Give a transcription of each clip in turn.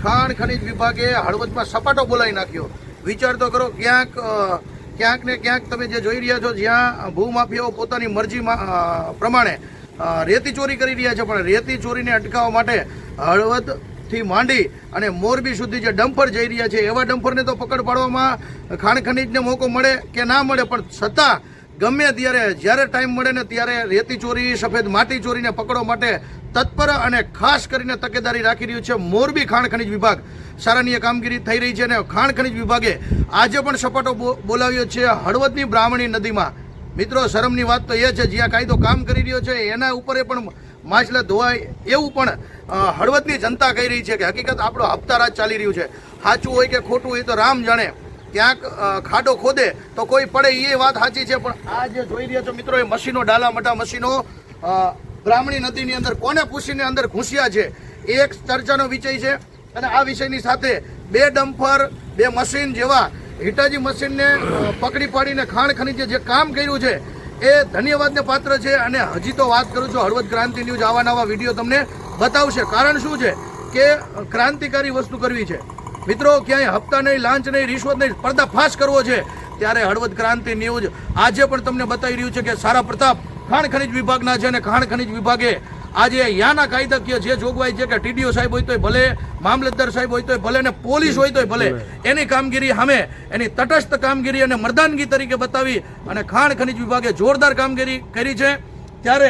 ખાણ ખનીજ વિભાગે હળવદમાં સપાટો બોલાવી નાખ્યો. વિચાર તો કરો, ક્યાંક ને ક્યાંક તમે જે જોઈ રહ્યા છો, જ્યાં ભૂમાફિયાઓ પોતાની મરજી પ્રમાણે રેતી ચોરી કરી રહ્યા છે, પણ રેતી ચોરીને અટકાવવા માટે હળવદથી માંડી અને મોરબી સુધી જે ડમ્પર જઈ રહ્યા છે, એવા ડમ્પરને તો પકડ પાડવામાં ખાણ ખનીજને મોકો મળે કે ના મળે, પણ છતાં ગમે ત્યારે જ્યારે ટાઈમ મળે ને ત્યારે રેતી ચોરી, સફેદ માટી ચોરીને પકડવા માટે તત્પર અને ખાસ કરીને તકેદારી રાખી રહ્યું છે મોરબી ખાણ ખનીજ વિભાગ. સારાની કામગીરી થઈ રહી છે અને ખાણ ખનીજ વિભાગે આજે પણ સપાટો બોલાવ્યો છે હળવદની બ્રાહ્મણી નદીમાં. મિત્રો, શરમની વાત તો એ છે, જ્યાં કાયદો કામ કરી રહ્યો છે એના ઉપર પણ માછલા ધોવાય એવું પણ હળવદની જનતા કહી રહી છે કે હકીકત આપણો હપ્તારાજ ચાલી રહ્યું છે. સાચું હોય કે ખોટું હોય તો રામ જાણે. ક્યાંક ખાડો ખોદે તો કોઈ પડે, એ વાત સાચી છે, પણ આ જે જોઈ રહ્યા છો મિત્રો, એ મશીનો, ડાલા મોટા મશીનો બ્રાહ્મણી નદીની અંદર કોને પૂછીને અંદર ઘૂસ્યા છે, એક ચર્ચાનો વિષય છે. અને આ વિષયની સાથે 2 ડમ્પર, 2 મશીન જેવા હિટાજી મશીનને પકડી પાડીને ખાણ ખનીજે જે કામ કર્યું છે એ ધન્યવાદને પાત્ર છે. અને હજી તો વાત કરું છું, હળવદ ક્રાંતિ ન્યૂઝ આવા નવા વિડીયો તમને બતાવશે. કારણ શું છે કે ક્રાંતિકારી વસ્તુ કરવી છે મિત્રો, ક્યાંય હપ્તા નહીં, લાંચ નહીં, રિશ્વત નહીં, પર્દાફાશ કરવો છે, ત્યારે હળવદ ક્રાંતિ ન્યૂઝ આજે પણ તમને બતાવી રહ્યું છે કે સારા પ્રતાપ ખાણ ખનીજ વિભાગના છે. અને ખાણ ખનીજ વિભાગે આજે યાના કાયદાકીય જે જોગવાઈ છે કે ટીડીઓ સાહેબ હોય તોય ભલે, મામલતદાર સાહેબ હોય તોય ભલે, ને પોલીસ હોય તોય ભલે, એની કામગીરી સામે એની તટસ્થ કામગીરી અને મર્દાનગી તરીકે બતાવી અને ખાણ ખનીજ વિભાગે જોરદાર કામગીરી કરી છે. ત્યારે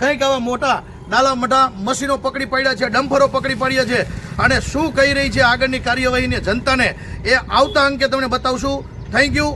કંઈક આવા મોટા નાલા મોટા મશીનો પકડી પાડ્યા છે, ડમ્પરો પકડી પાડ્યા છે, અને શું કહી રહી છે આગળની કાર્યવાહીને જનતાને એ આવતા અંકે તમને બતાવશું. Thank you.